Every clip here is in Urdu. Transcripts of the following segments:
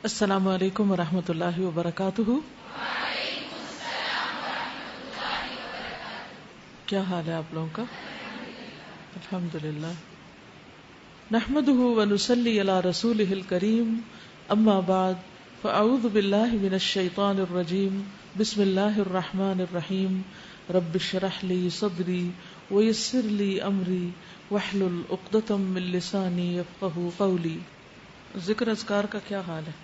السلام علیکم ورحمۃ اللہ وبرکاتہ. کیا حال ہے آپ لوگوں کا؟ الحمد للہ. نحمده ونصلی علی رسولہ الکریم. اما بعد فاعوذ باللہ من الشیطان الرجیم. بسم اللہ الرحمن الرحیم. رب اشرح لی صدری ویسر لی امری واحلل عقدۃ من لسانی یفقہوا قولی. ذکر اذکار کا کیا حال ہے؟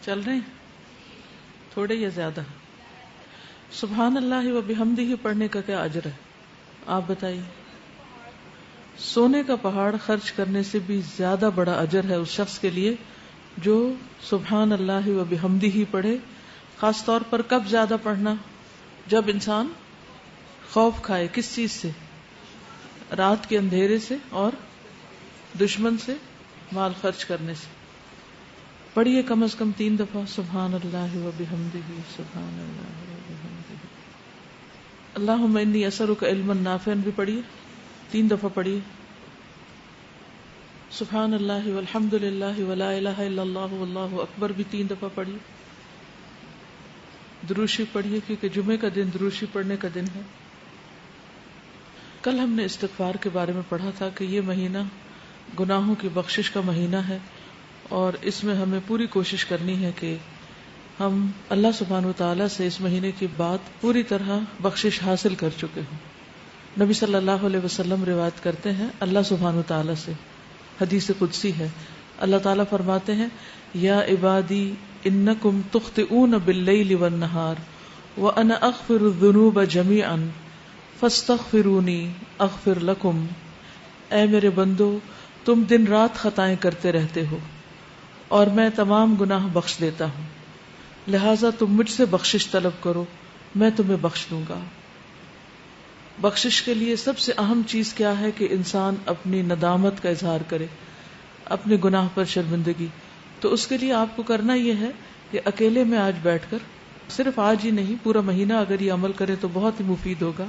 چل رہے ہیں تھوڑے یا زیادہ؟ سبحان اللہ و بحمدہ پڑھنے کا کیا اجر ہے آپ بتائیے؟ سونے کا پہاڑ خرچ کرنے سے بھی زیادہ بڑا اجر ہے اس شخص کے لیے جو سبحان اللہ و بحمدہ پڑھے. خاص طور پر کب زیادہ پڑھنا؟ جب انسان خوف کھائے. کس چیز سے؟ رات کے اندھیرے سے اور دشمن سے مال خرچ کرنے سے. پڑھیے کم از کم 3 دفعہ سبحان اللہ و بحمدہ سبحان اللہ و بحمدہ. اللہم انی اسألک علما نافعا بھی پڑھیے 3 دفعہ پڑھیے. سبحان اللہ والحمد للہ ولا الہ الا اللہ واللہ اکبر بھی 3 دفعہ پڑھیے. دروشی پڑھیے کیونکہ جمعے کا دن دروشی پڑھنے کا دن ہے. کل ہم نے استغفار کے بارے میں پڑھا تھا کہ یہ مہینہ گناہوں کی بخشش کا مہینہ ہے اور اس میں ہمیں پوری کوشش کرنی ہے کہ ہم اللہ سبحانہ وتعالی سے اس مہینے کی بات پوری طرح بخشش حاصل کر چکے ہوں. نبی صلی اللہ علیہ وسلم روایت کرتے ہیں اللہ سبحانہ وتعالی سے، حدیث قدسی ہے. اللہ تعالیٰ فرماتے ہیں یا عبادی انکم تخطئون باللیل والنہار وانا اغفر الذنوب جمیعا فاستغفرونی اغفر لکم. اے میرے بندو تم دن رات خطائیں کرتے رہتے ہو اور میں تمام گناہ بخش دیتا ہوں، لہٰذا تم مجھ سے بخشش طلب کرو میں تمہیں بخش دوں گا. بخشش کے لیے سب سے اہم چیز کیا ہے کہ انسان اپنی ندامت کا اظہار کرے، اپنے گناہ پر شرمندگی. تو اس کے لیے آپ کو کرنا یہ ہے کہ اکیلے میں آج بیٹھ کر، صرف آج ہی نہیں پورا مہینہ اگر یہ عمل کرے تو بہت ہی مفید ہوگا.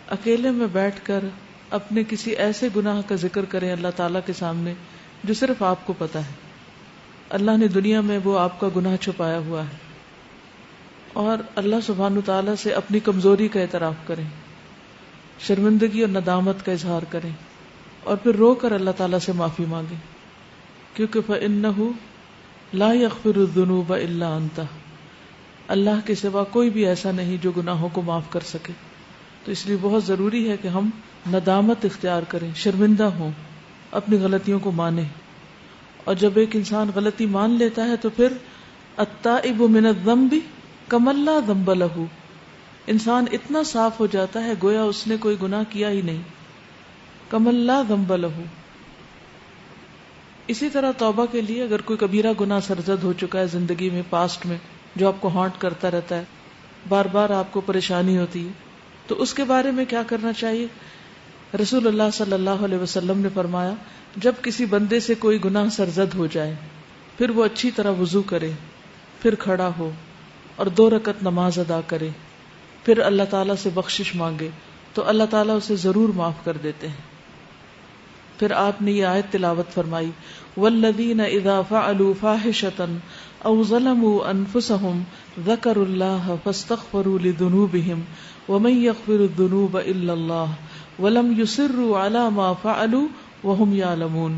اکیلے میں بیٹھ کر اپنے کسی ایسے گناہ کا ذکر کریں اللہ تعالیٰ کے سامنے جو صرف آپ کو پتا ہے. اللہ نے دنیا میں وہ آپ کا گناہ چھپایا ہوا ہے، اور اللہ سبحانہ تعالیٰ سے اپنی کمزوری کا اعتراف کریں، شرمندگی اور ندامت کا اظہار کریں، اور پھر رو کر اللہ تعالیٰ سے معافی مانگیں. کیونکہ فَإِنَّهُ لَا يَغْفِرُ الذُّنُوبَ إِلَّا أَنْتَ. اللہ کے سوا کوئی بھی ایسا نہیں جو گناہوں کو معاف کر سکے. تو اس لیے بہت ضروری ہے کہ ہم ندامت اختیار کریں، شرمندہ ہوں، اپنی غلطیوں کو مانیں. اور جب ایک انسان غلطی مان لیتا ہے تو پھر التائب من الذنب کمن لا ذنب لہ. انسان اتنا صاف ہو جاتا ہے گویا اس نے کوئی گناہ کیا ہی نہیں. کمن لا ذنب لہ. اسی طرح توبہ کے لیے اگر کوئی کبیرہ گناہ سرزد ہو چکا ہے زندگی میں، پاسٹ میں، جو آپ کو ہانٹ کرتا رہتا ہے، بار بار آپ کو پریشانی ہوتی ہے، تو اس کے بارے میں کیا کرنا چاہیے؟ رسول اللہ صلی اللہ علیہ وسلم نے فرمایا جب کسی بندے سے کوئی گناہ سرزد ہو جائے پھر وہ اچھی طرح وضو کرے، پھر کھڑا ہو اور 2 رکعت نماز ادا کرے، پھر اللہ تعالیٰ سے بخشش مانگے تو اللہ تعالیٰ اسے ضرور معاف کر دیتے ہیں. پھر آپ نے یہ آیت تلاوت فرمائی والذین اذا فعلوا فاحشة او ظلموا انفسهم ذکروا اللہ فاستغفروا لذنوبهم ومن يغفر الذنوب الا اللہ ولم يصروا على ما فعلوا وهم يعلمون.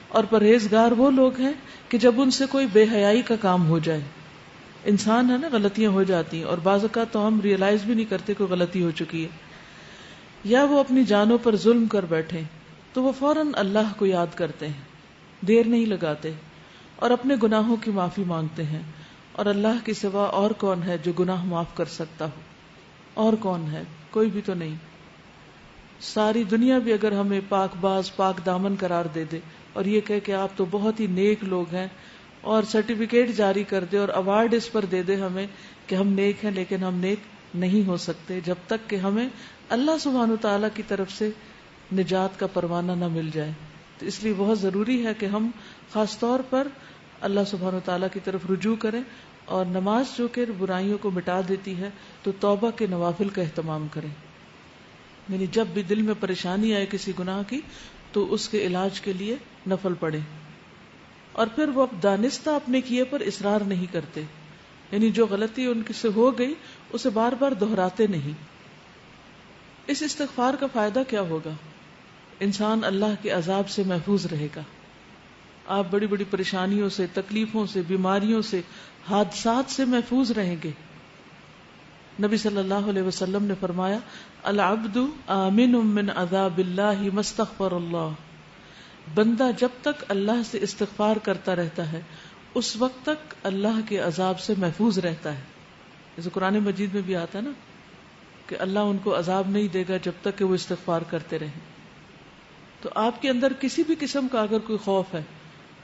اور پرہیزگار وہ لوگ ہیں کہ جب ان سے کوئی بے حیائی کا کام ہو جائے، انسان ہے نا غلطیاں ہو جاتی ہیں اور بعض اوقات تو ہم ریئلائز بھی نہیں کرتے کہ غلطی ہو چکی ہے، یا وہ اپنی جانوں پر ظلم کر بیٹھے تو وہ فوراً اللہ کو یاد کرتے ہیں، دیر نہیں لگاتے اور اپنے گناہوں کی معافی مانگتے ہیں. اور اللہ کے سوا اور کون ہے جو گناہ معاف کر سکتا ہو؟ اور کون ہے؟ کوئی بھی تو نہیں. ساری دنیا بھی اگر ہمیں پاک باز پاک دامن قرار دے دے اور یہ کہے کہ آپ تو بہت ہی نیک لوگ ہیں اور سرٹیفکیٹ جاری کر دے اور ایوارڈ اس پر دے دے ہمیں کہ ہم نیک ہیں، لیکن ہم نیک نہیں ہو سکتے جب تک کہ ہمیں اللہ سبحانہ تعالیٰ کی طرف سے نجات کا پروانہ نہ مل جائے. تو اس لیے بہت ضروری ہے کہ ہم خاص طور پر اللہ سبحانہ تعالیٰ کی طرف رجوع کریں، اور نماز جو کہ برائیوں کو مٹا دیتی ہے تو توبہ کے نوافل کا اہتمام کریں. یعنی جب بھی دل میں پریشانی آئے کسی گناہ کی تو اس کے علاج کے لیے نفل پڑھیں. اور پھر وہ دانستہ اپنے کیے پر اصرار نہیں کرتے، یعنی جو غلطی ان سے ہو گئی اسے بار بار دہراتے نہیں۔ اس استغفار کا فائدہ کیا ہوگا؟ انسان اللہ کے عذاب سے محفوظ رہے گا۔ آپ بڑی بڑی پریشانیوں سے، تکلیفوں سے، بیماریوں سے، حادثات سے محفوظ رہیں گے۔ نبی صلی اللہ علیہ وسلم نے فرمایا العبد آمن من عذاب اللہ ما استغفر اللہ، بندہ جب تک اللہ سے استغفار کرتا رہتا ہے اس وقت تک اللہ کے عذاب سے محفوظ رہتا ہے۔ جیسے قرآن مجید میں بھی آتا ہے نا کہ اللہ ان کو عذاب نہیں دے گا جب تک کہ وہ استغفار کرتے رہیں۔ تو آپ کے اندر کسی بھی قسم کا اگر کوئی خوف ہے،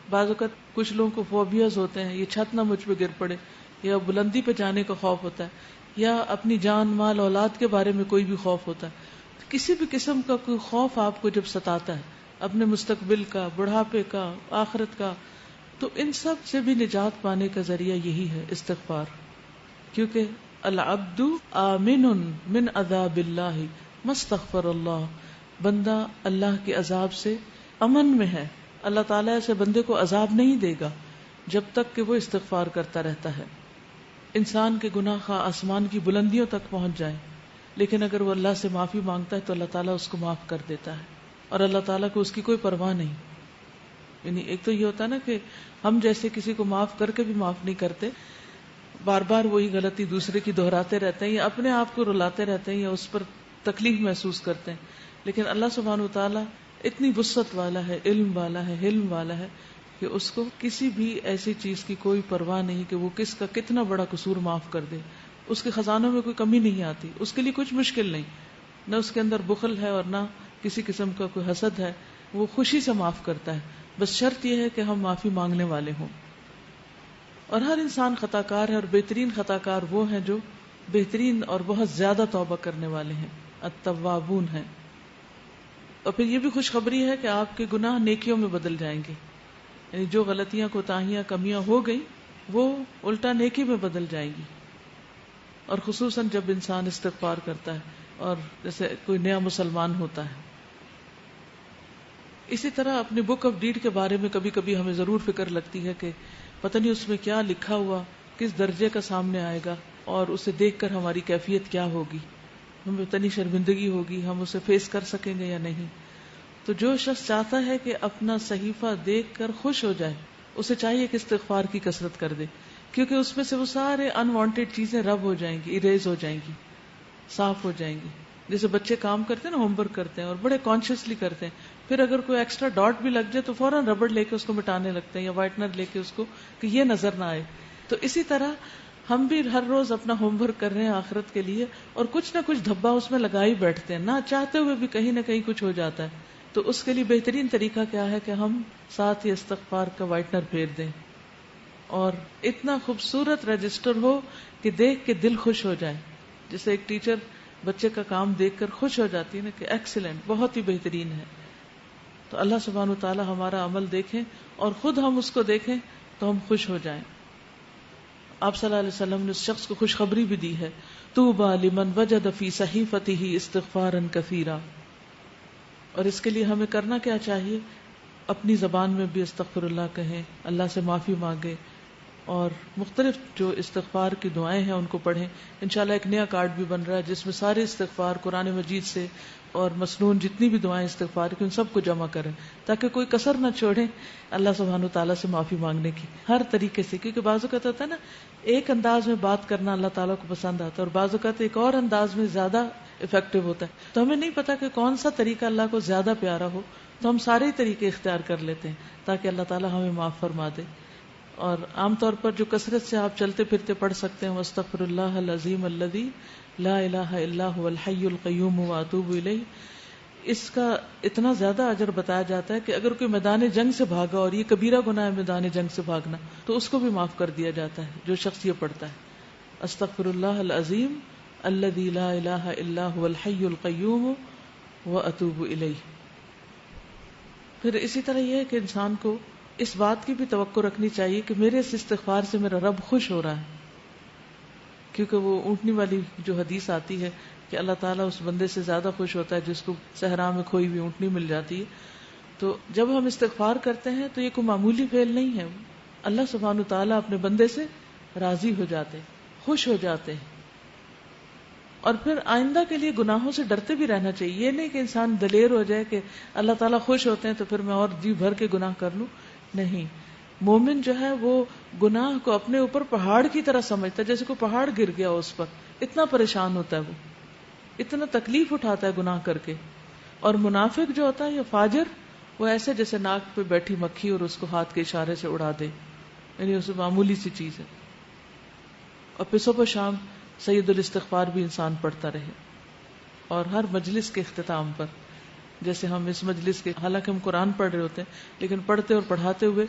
بعض اوقات کچھ لوگوں کو فوبیاز ہوتے ہیں، یہ چھت نہ مجھ پہ گر پڑے، یا بلندی پہ جانے کا خوف ہوتا ہے، یا اپنی جان مال اولاد کے بارے میں کوئی بھی خوف ہوتا ہے، کسی بھی قسم کا کوئی خوف آپ کو جب ستاتا ہے اپنے مستقبل کا، بڑھاپے کا، آخرت کا، تو ان سب سے بھی نجات پانے کا ذریعہ یہی ہے استغفار، کیونکہ العبد آمن من عذاب اللہ ما استغفر اللہ، بندہ اللہ کے عذاب سے امن میں ہے، اللہ تعالیٰ ایسے بندے کو عذاب نہیں دے گا جب تک کہ وہ استغفار کرتا رہتا ہے۔ انسان کے گناہ خواہ آسمان کی بلندیوں تک پہنچ جائیں، لیکن اگر وہ اللہ سے معافی مانگتا ہے تو اللہ تعالیٰ اس کو معاف کر دیتا ہے، اور اللہ تعالیٰ کو اس کی کوئی پرواہ نہیں۔ یعنی ایک تو یہ ہوتا ہے نا کہ ہم جیسے کسی کو معاف کر کے بھی معاف نہیں کرتے، بار بار وہی غلطی دوسرے کی دہراتے رہتے ہیں، یا اپنے آپ کو رلاتے رہتے ہیں، یا اس پر تکلیف محسوس کرتے ہیں۔ لیکن اللہ سبحانہ وتعالیٰ اتنی وسعت والا ہے، علم والا ہے، حلم والا ہے کہ اس کو کسی بھی ایسی چیز کی کوئی پرواہ نہیں کہ وہ کس کا کتنا بڑا قصور معاف کر دے۔ اس کے خزانوں میں کوئی کمی نہیں آتی، اس کے لیے کچھ مشکل نہیں، نہ اس کے اندر بخل ہے اور نہ کسی قسم کا کوئی حسد ہے، وہ خوشی سے معاف کرتا ہے۔ بس شرط یہ ہے کہ ہم معافی مانگنے والے ہوں۔ اور ہر انسان خطا کار ہے، اور بہترین خطا کار وہ ہیں جو بہترین اور بہت زیادہ توبہ کرنے والے ہیں، التوابون ہیں۔ اور پھر یہ بھی خوشخبری ہے کہ آپ کے گناہ نیکیوں میں بدل جائیں گے، یعنی جو غلطیاں، کوتاہیاں، کمیاں ہو گئی وہ الٹا نیکی میں بدل جائیں گی۔ اور خصوصاً جب انسان استغفار کرتا ہے اور جیسے کوئی نیا مسلمان ہوتا ہے۔ اسی طرح اپنی بک آف ڈیڈ کے بارے میں کبھی کبھی ہمیں ضرور فکر لگتی ہے کہ پتہ نہیں اس میں کیا لکھا ہوا کس درجے کا سامنے آئے گا، اور اسے دیکھ کر ہماری کیفیت کیا ہوگی، ہمیں اتنی شرمندگی ہوگی، ہم اسے فیس کر سکیں گے یا نہیں۔ تو جو شخص چاہتا ہے کہ اپنا صحیفہ دیکھ کر خوش ہو جائے، اسے چاہیے کہ استغفار کی کثرت کر دے، کیونکہ اس میں سے وہ سارے انوانٹیڈ چیزیں رب ہو جائیں گی، اریز ہو جائیں گی، صاف ہو جائیں گی۔ جیسے بچے کام کرتے ہیں نا، ہوم ورک کرتے ہیں اور بڑے کانشیسلی کرتے ہیں، پھر اگر کوئی ایکسٹرا ڈاٹ بھی لگ جائے تو فوراً ربڑ لے کے اس کو مٹانے لگتے ہیں، یا وائٹنر لے کے اس کو، کہ یہ نظر نہ آئے۔ تو اسی طرح ہم بھی ہر روز اپنا ہوم ورک کر رہے ہیں آخرت کے لیے، اور کچھ نہ کچھ دھبا اس میں لگا ہی بیٹھتے ہیں، نہ چاہتے ہوئے بھی کہیں نہ کہیں کچھ ہو جاتا ہے۔ تو اس کے لیے بہترین طریقہ کیا ہے کہ ہم ساتھ ہی استغفار کا وائٹنر پھیر دیں، اور اتنا خوبصورت رجسٹر ہو کہ دیکھ کے دل خوش ہو جائے۔ جیسے ایک ٹیچر بچے کا کام دیکھ کر خوش ہو جاتی ہے نا کہ ایکسیلنٹ، بہت ہی بہترین ہے۔ تو اللہ سبحانہ وتعالی ہمارا عمل دیکھیں اور خود ہم اس کو دیکھیں تو ہم خوش ہو جائیں۔ آپ صلی اللہ علیہ وسلم نے اس شخص کو خوشخبری بھی دی ہے، طوبی لمن وجد فی صحیفته استغفارا کثیرا۔ اور اس کے لیے ہمیں کرنا کیا چاہیے؟ اپنی زبان میں بھی استغفر اللہ کہیں، اللہ سے معافی مانگیں، اور مختلف جو استغفار کی دعائیں ہیں ان کو پڑھیں۔ انشاءاللہ ایک نیا کارڈ بھی بن رہا ہے جس میں سارے استغفار قرآن مجید سے اور مسنون جتنی بھی دعائیں استغفار کی ان سب کو جمع کریں، تاکہ کوئی کسر نہ چھوڑیں اللہ سبحانہ وتعالیٰ سے معافی مانگنے کی ہر طریقے سے۔ کیونکہ بعض اوقات ہوتا ہے نا، ایک انداز میں بات کرنا اللہ تعالیٰ کو پسند آتا ہے، اور بعض اوقات ایک اور انداز میں زیادہ افیکٹو ہوتا ہے۔ تو ہمیں نہیں پتا کہ کون سا طریقہ اللہ کو زیادہ پیارا ہو، تو ہم سارے ہی طریقے اختیار کر لیتے ہیں تاکہ اللہ تعالیٰ ہمیں معاف فرما دے۔ اور عام طور پر جو کثرت سے آپ چلتے پھرتے پڑھ سکتے ہیں، وَاسْتَغْفِرُ اللَّهَ الْعَظِيمَ الَّذِي لَا إِلَٰهَ إِلَّا هُوَ الْحَيُّ الْقَيُّومُ وَأَتُوبُ إِلَيْهِ، اس کا اتنا زیادہ اجر بتایا جاتا ہے کہ اگر کوئی میدان جنگ سے بھاگا، اور یہ کبیرہ گناہ ہے میدان جنگ سے بھاگنا، تو اس کو بھی معاف کر دیا جاتا ہے جو شخص یہ پڑھتا ہے، استغفر اللہ العظیم الذی لا الہ الا هو الحی القیوم واتوب الیہ۔ پھر اسی طرح یہ ہے کہ انسان کو اس بات کی بھی توقع رکھنی چاہیے کہ میرے اس استغفار سے میرا رب خوش ہو رہا ہے، کیونکہ وہ اونٹنی والی جو حدیث آتی ہے کہ اللہ تعالیٰ اس بندے سے زیادہ خوش ہوتا ہے جس کو صحرا میں کھوئی ہوئی اونٹنی مل جاتی ہے۔ تو جب ہم استغفار کرتے ہیں تو یہ کوئی معمولی فعل نہیں ہے. اللہ سبحانہ تعالیٰ اپنے بندے سے راضی ہو جاتے ہیں, خوش ہو جاتے ہیں. اور پھر آئندہ کے لیے گناہوں سے ڈرتے بھی رہنا چاہیے. یہ نہیں کہ انسان دلیر ہو جائے کہ اللہ تعالیٰ خوش ہوتے ہیں تو پھر میں اور جی بھر کے گناہ کر لوں. نہیں, مومن جو ہے وہ گناہ کو اپنے اوپر پہاڑ کی طرح سمجھتا ہے, جیسے کوئی پہاڑ گر گیا اس پر, اتنا پریشان ہوتا ہے, وہ اتنا تکلیف اٹھاتا ہے گناہ کر کے. اور منافق جو ہوتا ہے یا فاجر, وہ ایسے جیسے ناک پہ بیٹھی مکھی اور اس کو ہاتھ کے اشارے سے اڑا دے, یعنی اسے معمولی سی چیز ہے. اور پھر صبح شام سید الاستغفار بھی انسان پڑھتا رہے. اور ہر مجلس کے اختتام پر, جیسے ہم اس مجلس کے, حالانکہ ہم قرآن پڑھ رہے ہوتے ہیں لیکن پڑھتے اور پڑھاتے ہوئے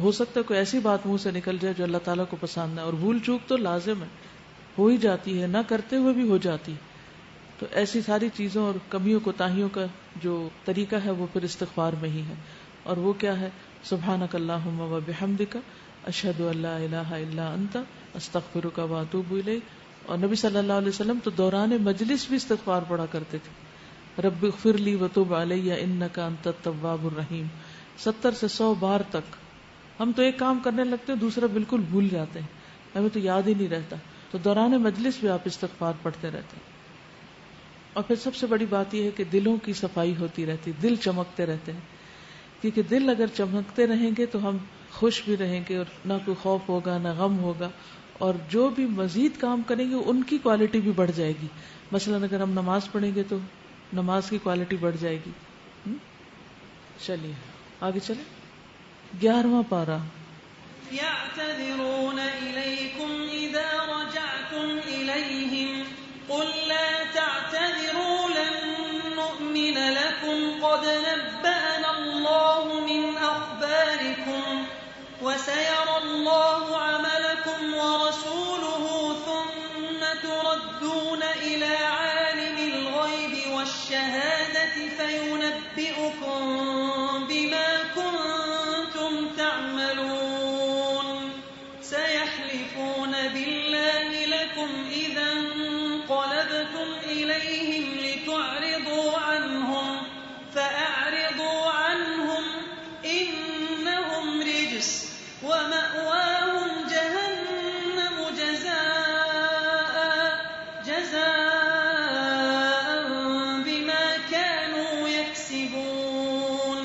ہو سکتا ہے کوئی ایسی بات منہ سے نکل جائے جو اللہ تعالیٰ کو پسند ہے, اور بھول چوک تو لازم ہے, ہو ہی جاتی ہے, نہ کرتے ہوئے بھی ہو جاتی ہے. تو ایسی ساری چیزوں اور کمیوں کوتاہیوں کا جو طریقہ ہے وہ پھر استغفار میں ہی ہے. اور وہ کیا ہے؟ سبحانک اللہم و بحمدک اشہد ان لا الہ الا انت استغفرک و اتوب الیک. اور نبی صلی اللہ علیہ وسلم تو دوران مجلس بھی استغفار پڑھا کرتے تھے. رب اغفر لی وتوب علی انک انت التواب الرحیم, 70 سے 100 بار تک. ہم تو ایک کام کرنے لگتے ہیں دوسرا بالکل بھول جاتے ہیں, ہمیں تو یاد ہی نہیں رہتا. تو دوران مجلس بھی آپ استغفار پڑھتے رہتے ہیں. اور پھر سب سے بڑی بات یہ ہے کہ دلوں کی صفائی ہوتی رہتی, دل چمکتے رہتے ہیں. کیونکہ دل اگر چمکتے رہیں گے تو ہم خوش بھی رہیں گے, اور نہ کوئی خوف ہوگا نہ غم ہوگا. اور جو بھی مزید کام کریں گے ان کی کوالٹی بھی بڑھ جائے گی. مثلا اگر ہم نماز پڑھیں گے تو نماز کی کوالٹی بڑھ جائے گی. چلیے آگے چلیں. 11واں پارہ. يعتذرون إليكم إذا رجعتم إليهم قل لا تعتذروا لن نؤمن لكم قد نبأنا الله من أخباركم وسيرى الله عملكم ورسوله ثم تردون إلى عالم الغيب والشهادة فينبئكم بما كنتم تعملون سيحلفون بالله لكم إذا انقلبتم إليهم لتعرضوا عنهم فأعرضوا عنهم إنهم رجس ومأواهم جهنم جزاء بما كانوا يكسبون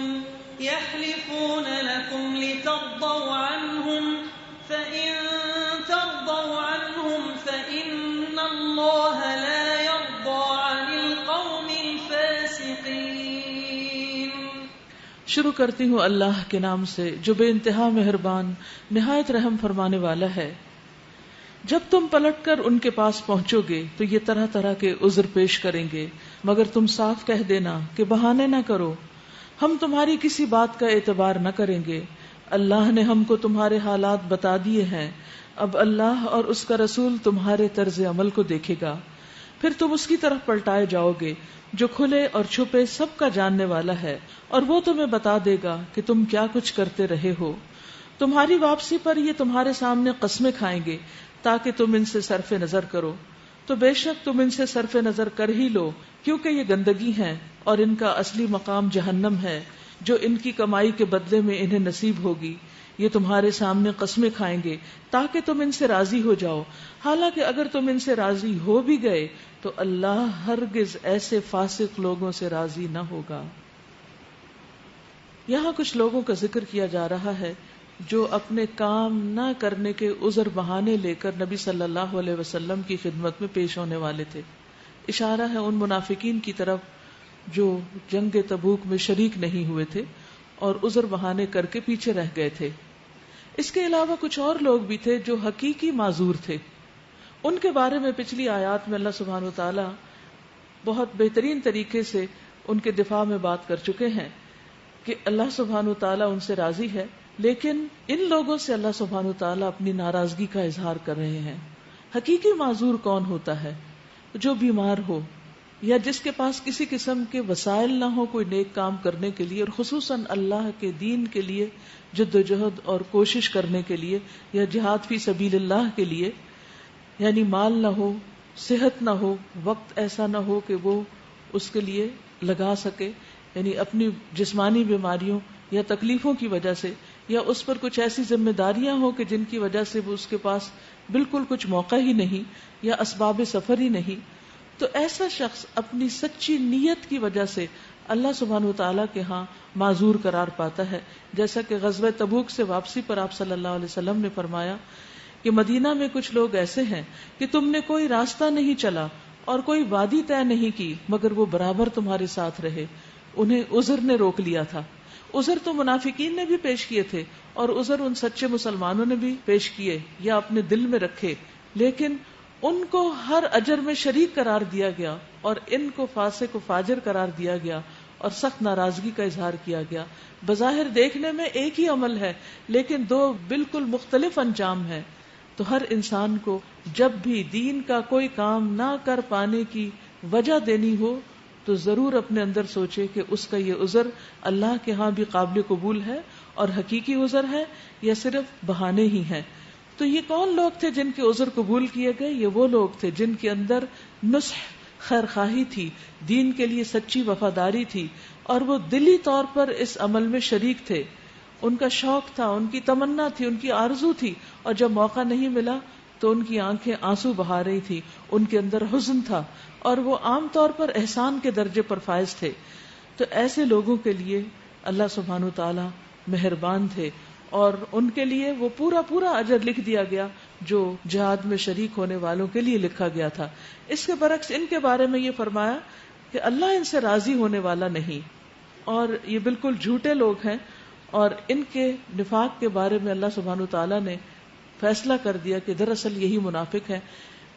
يحلفون لكم لترضوا عنهم فإن ترضوا عنهم فإن الله لا يرضى عن القوم الفاسقين. شروع کرتی ہوں اللہ کے نام سے جو بے انتہا مہربان نہایت رحم فرمانے والا ہے. جب تم پلٹ کر ان کے پاس پہنچو گے تو یہ طرح طرح کے عذر پیش کریں گے, مگر تم صاف کہہ دینا کہ بہانے نہ کرو, ہم تمہاری کسی بات کا اعتبار نہ کریں گے. اللہ نے ہم کو تمہارے حالات بتا دیے ہیں, اب اللہ اور اس کا رسول تمہارے طرز عمل کو دیکھے گا, پھر تم اس کی طرف پلٹائے جاؤ گے جو کھلے اور چھپے سب کا جاننے والا ہے, اور وہ تمہیں بتا دے گا کہ تم کیا کچھ کرتے رہے ہو. تمہاری واپسی پر یہ تمہارے سامنے قسمیں کھائیں گے تاکہ تم ان سے صرف نظر کرو, تو بے شک تم ان سے صرف نظر کر ہی لو, کیونکہ یہ گندگی ہیں اور ان کا اصلی مقام جہنم ہے جو ان کی کمائی کے بدلے میں انہیں نصیب ہوگی. یہ تمہارے سامنے قسمیں کھائیں گے تاکہ تم ان سے راضی ہو جاؤ, حالانکہ اگر تم ان سے راضی ہو بھی گئے تو اللہ ہرگز ایسے فاسق لوگوں سے راضی نہ ہوگا. یہاں کچھ لوگوں کا ذکر کیا جا رہا ہے جو اپنے کام نہ کرنے کے عذر بہانے لے کر نبی صلی اللہ علیہ وسلم کی خدمت میں پیش ہونے والے تھے. اشارہ ہے ان منافقین کی طرف جو جنگ تبوک میں شریک نہیں ہوئے تھے اور عذر بہانے کر کے پیچھے رہ گئے تھے. اس کے علاوہ کچھ اور لوگ بھی تھے جو حقیقی معذور تھے. ان کے بارے میں پچھلی آیات میں اللہ سبحانہ و تعالی بہت بہترین طریقے سے ان کے دفاع میں بات کر چکے ہیں کہ اللہ سبحانہ و تعالی ان سے راضی ہے, لیکن ان لوگوں سے اللہ سبحانہ و تعالی اپنی ناراضگی کا اظہار کر رہے ہیں. حقیقی معذور کون ہوتا ہے؟ جو بیمار ہو یا جس کے پاس کسی قسم کے وسائل نہ ہو کوئی نیک کام کرنے کے لیے, اور خصوصاً اللہ کے دین کے لیے جد و جہد اور کوشش کرنے کے لیے یا جہاد فی سبیل اللہ کے لیے, یعنی مال نہ ہو, صحت نہ ہو, وقت ایسا نہ ہو کہ وہ اس کے لیے لگا سکے, یعنی اپنی جسمانی بیماریوں یا تکلیفوں کی وجہ سے، یا اس پر کچھ ایسی ذمہ داریاں ہوں کہ جن کی وجہ سے وہ اس کے پاس بالکل کچھ موقع ہی نہیں یا اسباب سفر ہی نہیں، تو ایسا شخص اپنی سچی نیت کی وجہ سے اللہ سبحانہ وتعالیٰ کے ہاں معذور قرار پاتا ہے. جیسا کہ غزوہ تبوک سے واپسی پر آپ صلی اللہ علیہ وسلم نے فرمایا کہ مدینہ میں کچھ لوگ ایسے ہیں کہ تم نے کوئی راستہ نہیں چلا اور کوئی وادی طے نہیں کی مگر وہ برابر تمہارے ساتھ رہے. انہیں عذر نے روک لیا تھا. عذر تو منافقین نے بھی پیش کیے تھے اور عذر ان سچے مسلمانوں نے بھی پیش کیے یا اپنے دل میں رکھے، لیکن ان کو ہر اجر میں شریک قرار دیا گیا اور ان کو فاسق و فاجر قرار دیا گیا اور سخت ناراضگی کا اظہار کیا گیا. بظاہر دیکھنے میں ایک ہی عمل ہے لیکن دو بالکل مختلف انجام ہیں. تو ہر انسان کو جب بھی دین کا کوئی کام نہ کر پانے کی وجہ دینی ہو تو ضرور اپنے اندر سوچے کہ اس کا یہ عذر اللہ کے ہاں بھی قابل قبول ہے اور حقیقی عذر ہے یا صرف بہانے ہی ہیں. تو یہ کون لوگ تھے جن کے عذر قبول کیے گئے؟ یہ وہ لوگ تھے جن کے اندر نصح، خیر خواہی تھی، دین کے لیے سچی وفاداری تھی اور وہ دلی طور پر اس عمل میں شریک تھے. ان کا شوق تھا، ان کی تمنا تھی، ان کی آرزو تھی، اور جب موقع نہیں ملا تو ان کی آنکھیں آنسو بہا رہی تھی، ان کے اندر حزن تھا اور وہ عام طور پر احسان کے درجے پر فائز تھے. تو ایسے لوگوں کے لیے اللہ سبحانہ وتعالی مہربان تھے اور ان کے لیے وہ پورا اجر لکھ دیا گیا جو جہاد میں شریک ہونے والوں کے لیے لکھا گیا تھا. اس کے برعکس ان کے بارے میں یہ فرمایا کہ اللہ ان سے راضی ہونے والا نہیں اور یہ بالکل جھوٹے لوگ ہیں، اور ان کے نفاق کے بارے میں اللہ سبحانہ وتعالی نے فیصلہ کر دیا کہ دراصل یہی منافق ہیں.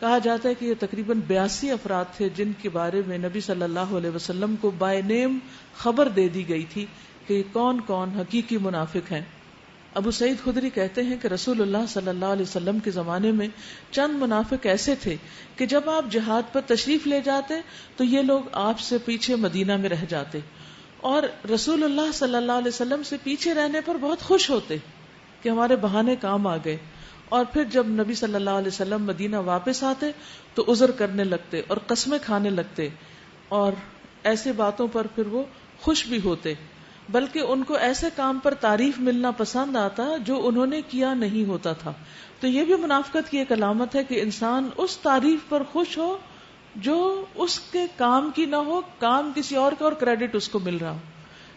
کہا جاتا ہے کہ یہ تقریباً 82 افراد تھے جن کے بارے میں نبی صلی اللہ علیہ وسلم کو بائی نیم خبر دے دی گئی تھی کہ یہ کون کون حقیقی منافق ہیں. ابو سعید خدری کہتے ہیں کہ رسول اللہ صلی اللہ علیہ وسلم کے زمانے میں چند منافق ایسے تھے کہ جب آپ جہاد پر تشریف لے جاتے تو یہ لوگ آپ سے پیچھے مدینہ میں رہ جاتے اور رسول اللہ صلی اللہ علیہ وسلم سے پیچھے رہنے پر بہت خوش ہوتے کہ ہمارے بہانے کام آ گئے، اور پھر جب نبی صلی اللہ علیہ وسلم مدینہ واپس آتے تو عذر کرنے لگتے اور قسمیں کھانے لگتے، اور ایسے باتوں پر پھر وہ خوش بھی ہوتے، بلکہ ان کو ایسے کام پر تعریف ملنا پسند آتا جو انہوں نے کیا نہیں ہوتا تھا. تو یہ بھی منافقت کی ایک علامت ہے کہ انسان اس تعریف پر خوش ہو جو اس کے کام کی نہ ہو، کام کسی اور کا اور کریڈٹ اس کو مل رہا ہو.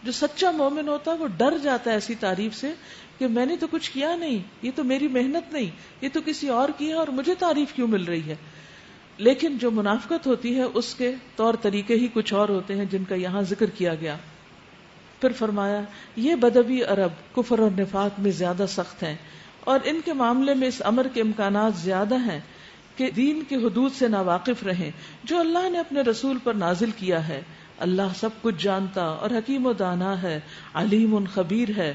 جو سچا مومن ہوتا ہے وہ ڈر جاتا ہے ایسی تعریف سے کہ میں نے تو کچھ کیا نہیں، یہ تو میری محنت نہیں، یہ تو کسی اور کی ہے اور مجھے تعریف کیوں مل رہی ہے. لیکن جو منافقت ہوتی ہے اس کے طور طریقے ہی کچھ اور ہوتے ہیں جن کا یہاں ذکر کیا گیا. پھر فرمایا یہ بدوی عرب کفر اور نفاق میں زیادہ سخت ہیں اور ان کے معاملے میں اس امر کے امکانات زیادہ ہیں کہ دین کے حدود سے ناواقف رہیں جو اللہ نے اپنے رسول پر نازل کیا ہے. اللہ سب کچھ جانتا اور حکیم و دانا ہے، علیم خبیر ہے.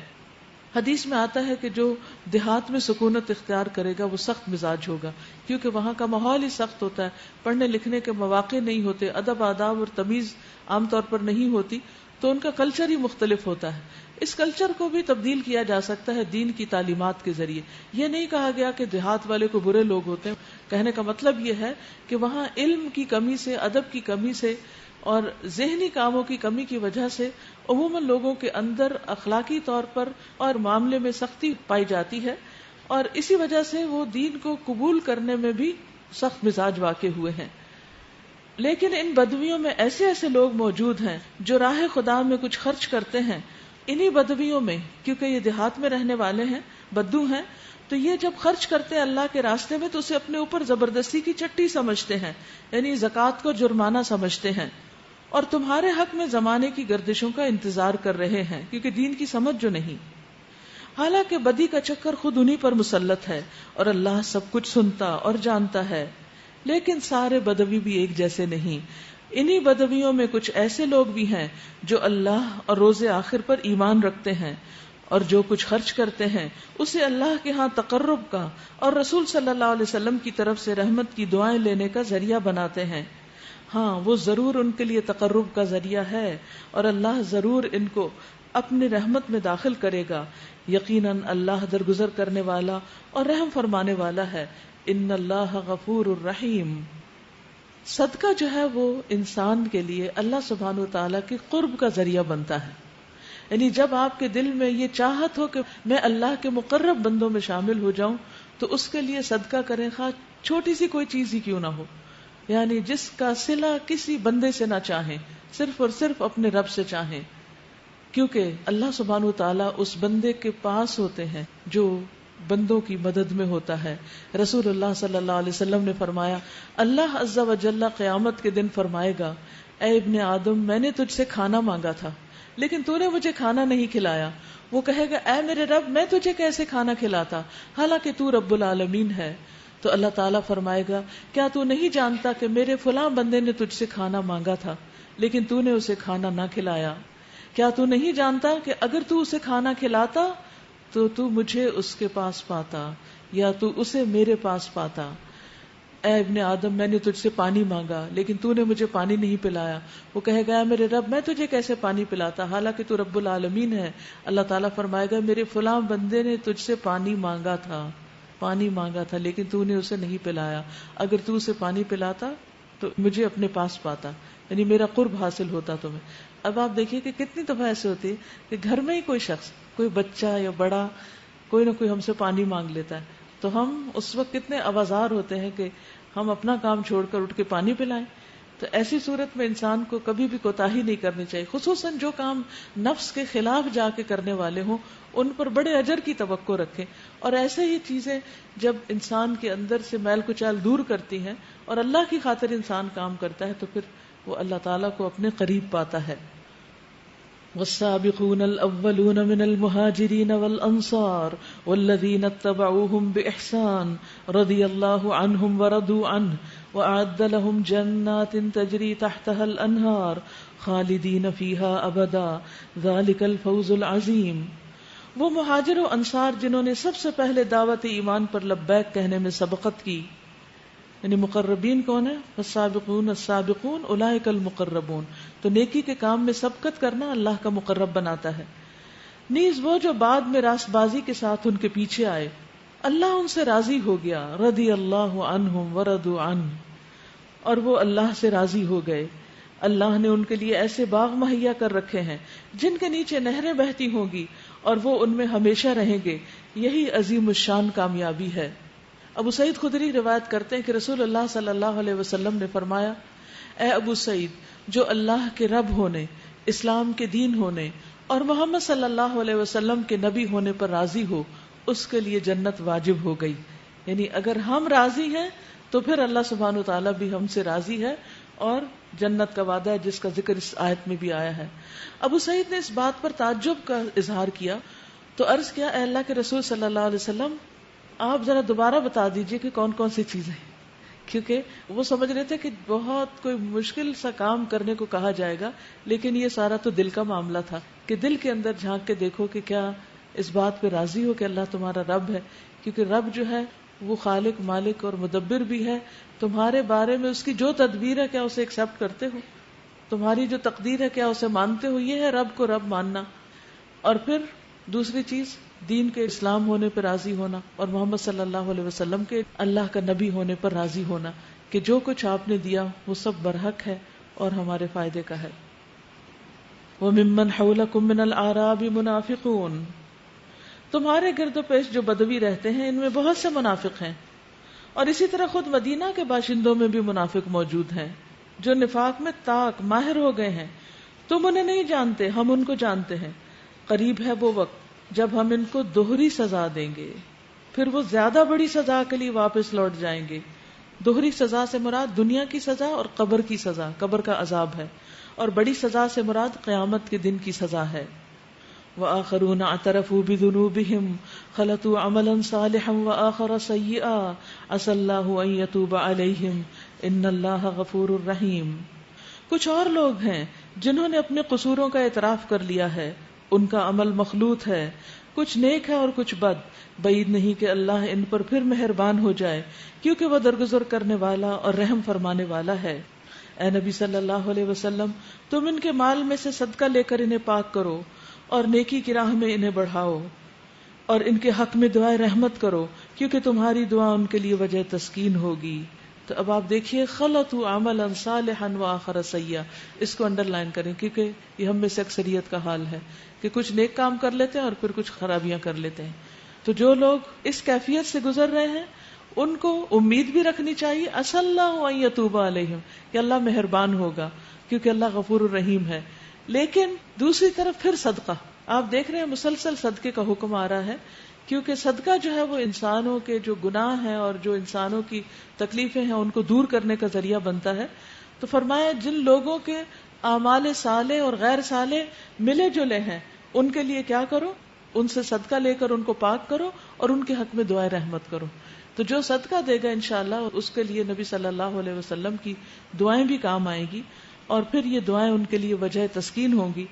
حدیث میں آتا ہے کہ جو دیہات میں سکونت اختیار کرے گا وہ سخت مزاج ہوگا، کیونکہ وہاں کا ماحول ہی سخت ہوتا ہے، پڑھنے لکھنے کے مواقع نہیں ہوتے، ادب آداب اور تمیز عام طور پر نہیں ہوتی، تو ان کا کلچر ہی مختلف ہوتا ہے. اس کلچر کو بھی تبدیل کیا جا سکتا ہے دین کی تعلیمات کے ذریعے. یہ نہیں کہا گیا کہ دیہات والے کو برے لوگ ہوتے ہیں، کہنے کا مطلب یہ ہے کہ وہاں علم کی کمی سے، ادب کی کمی سے اور ذہنی کاموں کی کمی کی وجہ سے عموماً لوگوں کے اندر اخلاقی طور پر اور معاملے میں سختی پائی جاتی ہے، اور اسی وجہ سے وہ دین کو قبول کرنے میں بھی سخت مزاج واقع ہوئے ہیں. لیکن ان بدویوں میں ایسے ایسے لوگ موجود ہیں جو راہ خدا میں کچھ خرچ کرتے ہیں. انہی بدویوں میں، کیونکہ یہ دیہات میں رہنے والے ہیں، بدو ہیں، تو یہ جب خرچ کرتے ہیں اللہ کے راستے میں تو اسے اپنے اوپر زبردستی کی چٹی سمجھتے ہیں، یعنی زکوٰۃ کو جرمانہ سمجھتے ہیں، اور تمہارے حق میں زمانے کی گردشوں کا انتظار کر رہے ہیں کیونکہ دین کی سمجھ جو نہیں. حالانکہ بدی کا چکر خود انہی پر مسلط ہے اور اللہ سب کچھ سنتا اور جانتا ہے. لیکن سارے بدوی بھی ایک جیسے نہیں. انہی بدویوں میں کچھ ایسے لوگ بھی ہیں جو اللہ اور روز آخر پر ایمان رکھتے ہیں اور جو کچھ خرچ کرتے ہیں اسے اللہ کے ہاں تقرب کا اور رسول صلی اللہ علیہ وسلم کی طرف سے رحمت کی دعائیں لینے کا ذریعہ بناتے ہیں. ہاں وہ ضرور ان کے لیے تقرب کا ذریعہ ہے اور اللہ ضرور ان کو اپنی رحمت میں داخل کرے گا. یقیناً اللہ درگزر کرنے والا اور رحم فرمانے والا ہے. ان اللہ غفور الرحیم. صدقہ جو ہے وہ انسان کے لیے اللہ سبحانہ وتعالیٰ کی قرب کا ذریعہ بنتا ہے. یعنی جب آپ کے دل میں یہ چاہت ہو کہ میں اللہ کے مقرب بندوں میں شامل ہو جاؤں تو اس کے لیے صدقہ کریں، خواہ چھوٹی سی کوئی چیز ہی کیوں نہ ہو. یعنی جس کا صلہ کسی بندے سے نہ چاہیں، صرف اور صرف اپنے رب سے چاہیں، کیونکہ اللہ سبحانہ وتعالیٰ اس بندے کے پاس ہوتے ہیں جو بندوں کی مدد میں ہوتا ہے. رسول اللہ صلی اللہ علیہ وسلم نے فرمایا، اللہ عز و جل قیامت کے دن فرمائے گا، اے ابن آدم، میں نے تجھ سے کھانا مانگا تھا لیکن تو نے مجھے کھانا نہیں کھلایا. وہ کہے گا، اے میرے رب، میں تجھے کیسے کھانا کھلاتا حالانکہ تو رب العالمین ہے. تو اللہ تعالیٰ فرمائے گا، کیا تو نہیں جانتا کہ میرے فلاں بندے نے تجھ سے کھانا مانگا تھا لیکن تو نے اسے کھانا نہ کھلایا؟ کیا تو نہیں جانتا کہ اگر تو اسے کھانا کھلاتا تو تو مجھے اس کے پاس پاتا یا تو اسے میرے پاس پاتا؟ اے ابن آدم، میں نے تجھ سے پانی مانگا لیکن تو نے مجھے پانی نہیں پلایا. وہ کہے گا، اے میرے رب، میں تجھے کیسے پانی پلاتا حالانکہ تو رب العالمین ہے. اللہ تعالیٰ فرمائے گا، میرے فلاں بندے نے تجھ سے پانی مانگا تھا لیکن تو نے اسے نہیں پلایا. اگر تو اسے پانی پلاتا تو مجھے اپنے پاس پاتا، یعنی میرا قرب حاصل ہوتا تمہیں. اب آپ دیکھیے کہ کتنی دفعہ ایسے ہوتی ہے کہ گھر میں ہی کوئی شخص، کوئی بچہ یا بڑا، کوئی نہ کوئی ہم سے پانی مانگ لیتا ہے تو ہم اس وقت کتنے آوازار ہوتے ہیں کہ ہم اپنا کام چھوڑ کر اٹھ کے پانی پلائیں. تو ایسی صورت میں انسان کو کبھی بھی کوتاہی نہیں کرنی چاہیے، خصوصاً جو کام نفس کے خلاف جا کے کرنے والے ہوں ان پر بڑے اجر کی توقع رکھیں. اور ایسے ہی چیزیں جب انسان کے اندر سے میل کچیل دور کرتی ہیں اور اللہ کی خاطر انسان کام کرتا ہے تو پھر وہ اللہ تعالیٰ کو اپنے قریب پاتا ہے. والسابقون الأولون من المهاجرين والأنصار والذين اتبعوهم بإحسان رضي الله عنهم ورضوا عنه وأعد لهم جنات تجري تحتها الأنهار خالدين فيها أبدا ذلك الفوز العظيم. وہ مہاجر و انصار جنہوں نے سب سے پہلے دعوت ایمان پر لبیک کہنے میں سبقت کی، یعنی مقربین کون ہے؟ السابقون السابقون اولئک المقربون. تو نیکی کے کام میں سبقت کرنا اللہ کا مقرب بناتا ہے. نیز وہ جو بعد میں راست بازی کے ساتھ ان کے پیچھے آئے، اللہ ان سے راضی ہو گیا. رضی اللہ عنہم ورضوا عنہ، اور وہ اللہ سے راضی ہو گئے. اللہ نے ان کے لیے ایسے باغ مہیا کر رکھے ہیں جن کے نیچے نہریں بہتی ہوں گی اور وہ ان میں ہمیشہ رہیں گے. یہی عظیم الشان کامیابی ہے. ابو سعید خدری روایت کرتے ہیں کہ رسول اللہ صلی اللہ علیہ وسلم نے فرمایا، اے ابو سعید، جو اللہ کے رب ہونے، اسلام کے دین ہونے اور محمد صلی اللہ علیہ وسلم کے نبی ہونے پر راضی ہو، اس کے لیے جنت واجب ہو گئی. یعنی اگر ہم راضی ہیں تو پھر اللہ سبحانہ وتعالیٰ بھی ہم سے راضی ہے اور جنت کا وعدہ ہے جس کا ذکر اس آیت میں بھی آیا ہے. ابو سعید نے اس بات پر تعجب کا اظہار کیا تو عرض کیا، اے اللہ کے رسول صلی اللہ علیہ وسلم، آپ ذرا دوبارہ بتا دیجئے کہ کون کون سی چیزیں ہیں. کیونکہ وہ سمجھ رہے تھے کہ بہت کوئی مشکل سا کام کرنے کو کہا جائے گا، لیکن یہ سارا تو دل کا معاملہ تھا کہ دل کے اندر جھانک کے دیکھو کہ کیا اس بات پہ راضی ہو کہ اللہ تمہارا رب ہے. کیونکہ رب جو ہے وہ خالق، مالک اور مدبر بھی ہے. تمہارے بارے میں اس کی جو تدبیر ہے کیا اسے ایکسپٹ کرتے ہو؟ تمہاری جو تقدیر ہے کیا اسے مانتے ہو؟ یہ ہے رب کو رب ماننا. اور پھر دوسری چیز دین کے اسلام ہونے پر راضی ہونا اور محمد صلی اللہ علیہ وسلم کے اللہ کا نبی ہونے پر راضی ہونا کہ جو کچھ آپ نے دیا وہ سب برحق ہے اور ہمارے فائدے کا ہے. وَمِمَّنْ حَوْلَكُمْ مِنَ الْأَعْرَابِ مُنَافِقُونَ، تمہارے گرد و پیش جو بدوی رہتے ہیں ان میں بہت سے منافق ہیں، اور اسی طرح خود مدینہ کے باشندوں میں بھی منافق موجود ہیں جو نفاق میں طاق ماہر ہو گئے ہیں. تم انہیں نہیں جانتے، ہم ان کو جانتے ہیں. قریب ہے وہ وقت جب ہم ان کو دوہری سزا دیں گے، پھر وہ زیادہ بڑی سزا کے لیے واپس لوٹ جائیں گے. دوہری سزا سے مراد دنیا کی سزا اور قبر کی سزا، قبر کا عذاب ہے، اور بڑی سزا سے مراد قیامت کے دن کی سزا ہے. وآخرون اعترفوا بذنوبهم خلطوا عملا صالحا وآخر سيئا عسى الله ان يتوب عليهم ان الله غفور رحیم. کچھ اور لوگ ہیں جنہوں نے اپنے قصوروں کا اعتراف کر لیا ہے، ان کا عمل مخلوط ہے، کچھ نیک ہے اور کچھ بد. بعید نہیں کہ اللہ ان پر پھر مہربان ہو جائے، کیونکہ وہ درگزر کرنے والا اور رحم فرمانے والا ہے. اے نبی صلی اللہ علیہ وسلم، تم ان کے مال میں سے صدقہ لے کر انہیں پاک کرو اور نیکی کی راہ میں انہیں بڑھاؤ اور ان کے حق میں دعائے رحمت کرو، کیونکہ تمہاری دعا ان کے لیے وجہ تسکین ہوگی. تو اب آپ دیکھیے خلطوا عملا صالحا وآخر سیئا، اس کو انڈر لائن کریں، کیونکہ یہ ہم میں سے اکثریت کا حال ہے کہ کچھ نیک کام کر لیتے ہیں اور پھر کچھ خرابیاں کر لیتے ہیں. تو جو لوگ اس کیفیت سے گزر رہے ہیں ان کو امید بھی رکھنی چاہیے عسى الله ان يتوب عليهم، کہ اللہ مہربان ہوگا کیونکہ اللہ غفور الرحیم ہے. لیکن دوسری طرف پھر صدقہ، آپ دیکھ رہے ہیں مسلسل صدقے کا حکم آ رہا ہے، کیونکہ صدقہ جو ہے وہ انسانوں کے جو گناہ ہیں اور جو انسانوں کی تکلیفیں ہیں ان کو دور کرنے کا ذریعہ بنتا ہے. تو فرمایا جن لوگوں کے اعمال صالح اور غیر صالح ملے جلے ہیں ان کے لیے کیا کرو، ان سے صدقہ لے کر ان کو پاک کرو اور ان کے حق میں دعائیں رحمت کرو. تو جو صدقہ دے گا انشاءاللہ اس کے لیے نبی صلی اللہ علیہ وسلم کی دعائیں بھی کام آئیں گی، اور پھر یہ دعائیں ان کے لیے وجہ تسکین ہوں گی.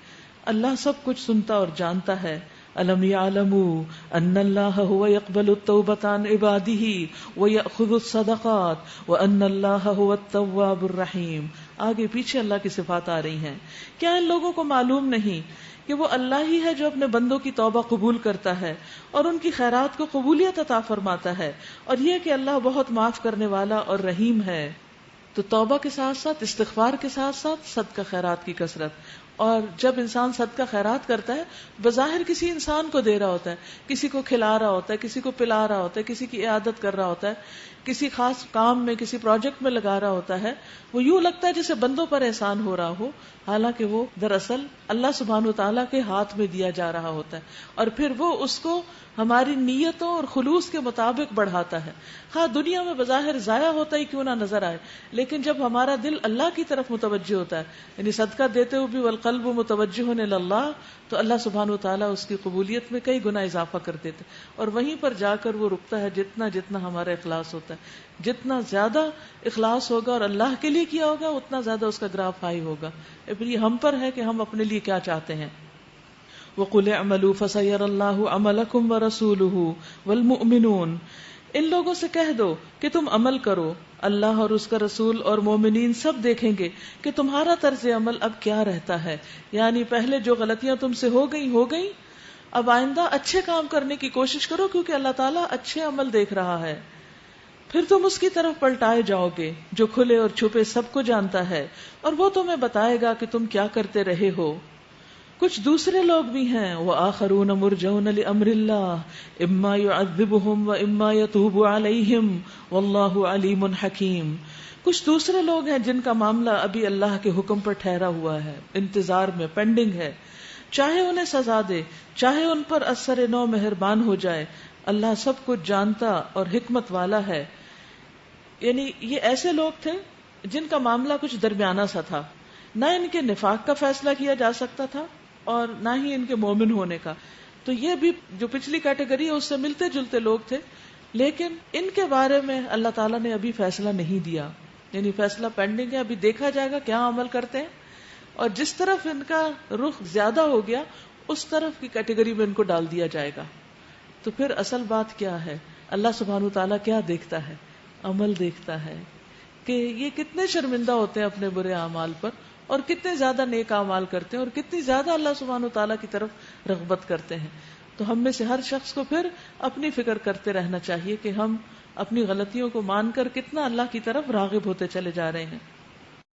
اللہ سب کچھ سنتا اور جانتا ہے. الم یعلموا ان اللہ هو يقبل التوبۃ عن عباده ويأخذ الصدقات وان اللہ هو التواب الرحیم. آگے پیچھے اللہ کی صفات آ رہی ہیں. کیا ان لوگوں کو معلوم نہیں کہ وہ اللہ ہی ہے جو اپنے بندوں کی توبہ قبول کرتا ہے اور ان کی خیرات کو قبولیت عطا فرماتا ہے، اور یہ کہ اللہ بہت معاف کرنے والا اور رحیم ہے. تو توبہ کے ساتھ ساتھ استغفار کے ساتھ ساتھ صدقہ خیرات کی کثرت. اور جب انسان صدقہ خیرات کرتا ہے بظاہر کسی انسان کو دے رہا ہوتا ہے، کسی کو کھلا رہا ہوتا ہے، کسی کو پلا رہا ہوتا ہے، کسی کی عیادت کر رہا ہوتا ہے، کسی خاص کام میں کسی پروجیکٹ میں لگا رہا ہوتا ہے، وہ یوں لگتا ہے جیسے بندوں پر احسان ہو رہا ہو، حالانکہ وہ دراصل اللہ سبحانہ وتعالیٰ کے ہاتھ میں دیا جا رہا ہوتا ہے. اور پھر وہ اس کو ہماری نیتوں اور خلوص کے مطابق بڑھاتا ہے. ہاں دنیا میں بظاہر ضائع ہوتا ہی کیوں نہ نظر آئے، لیکن جب ہمارا دل اللہ کی طرف متوجہ ہوتا ہے، یعنی صدقہ دیتے ہوئے بھی والقلب متوجہ الی اللہ، تو اللہ سبحانہ وتعالیٰ اس کی قبولیت میں کئی گنا اضافہ کر دیتے، اور وہیں پر جا کر وہ رکتا ہے جتنا جتنا ہمارا اخلاص ہوتا ہے. جتنا زیادہ اخلاص ہوگا اور اللہ کے لیے کیا ہوگا اتنا زیادہ اس کا گراف ہائی ہوگا. پھر یہ ہم پر ہے کہ ہم اپنے لیے کیا چاہتے ہیں. وَقُلِ اعْمَلُوا فَسَيَرَى اللَّهُ عَمَلَكُمْ وَرَسُولُهُ وَالْمُؤْمِنُونَ، ان لوگوں سے کہہ دو کہ تم عمل کرو، اللہ اور اس کا رسول اور مومنین سب دیکھیں گے کہ تمہارا طرز عمل اب کیا رہتا ہے. یعنی پہلے جو غلطیاں تم سے ہو گئی، اب آئندہ اچھے کام کرنے کی کوشش کرو، کیونکہ اللہ تعالیٰ اچھے عمل دیکھ رہا ہے. پھر تم اس کی طرف پلٹائے جاؤ گے جو کھلے اور چھپے سب کو جانتا ہے، اور وہ تمہیں بتائے گا کہ تم کیا کرتے رہے ہو. کچھ دوسرے لوگ بھی ہیں، وآخرون مرجون لأمر اللہ اما يعذبهم واما يتوب علیہم واللہ علیم حکیم. کچھ دوسرے لوگ ہیں جن کا معاملہ ابھی اللہ کے حکم پر ٹھہرا ہوا ہے، انتظار میں، پینڈنگ ہے. چاہے انہیں سزا دے، چاہے ان پر اثر نو مہربان ہو جائے، اللہ سب کچھ جانتا اور حکمت والا ہے. یعنی یہ ایسے لوگ تھے جن کا معاملہ کچھ درمیانہ سا تھا، نہ ان کے نفاق کا فیصلہ کیا جا سکتا تھا اور نہ ہی ان کے مومن ہونے کا. تو یہ بھی جو پچھلی کیٹیگری ہے اس سے ملتے جلتے لوگ تھے، لیکن ان کے بارے میں اللہ تعالیٰ نے ابھی فیصلہ نہیں دیا، یعنی فیصلہ پینڈنگ ہے. ابھی دیکھا جائے گا کیا عمل کرتے ہیں، اور جس طرف ان کا رخ زیادہ ہو گیا اس طرف کی کیٹیگری میں ان کو ڈال دیا جائے گا. تو پھر اصل بات کیا ہے؟ اللہ سبحانہ وتعالیٰ کیا دیکھتا ہے؟ عمل دیکھتا ہے کہ یہ کتنے شرمندہ ہوتے ہیں اپنے برے اعمال پر، اور کتنے زیادہ نیک اعمال کرتے ہیں، اور کتنی زیادہ اللہ سبحانہ وتعالیٰ کی طرف رغبت کرتے ہیں. تو ہم میں سے ہر شخص کو پھر اپنی فکر کرتے رہنا چاہیے کہ ہم اپنی غلطیوں کو مان کر کتنا اللہ کی طرف راغب ہوتے چلے جا رہے ہیں.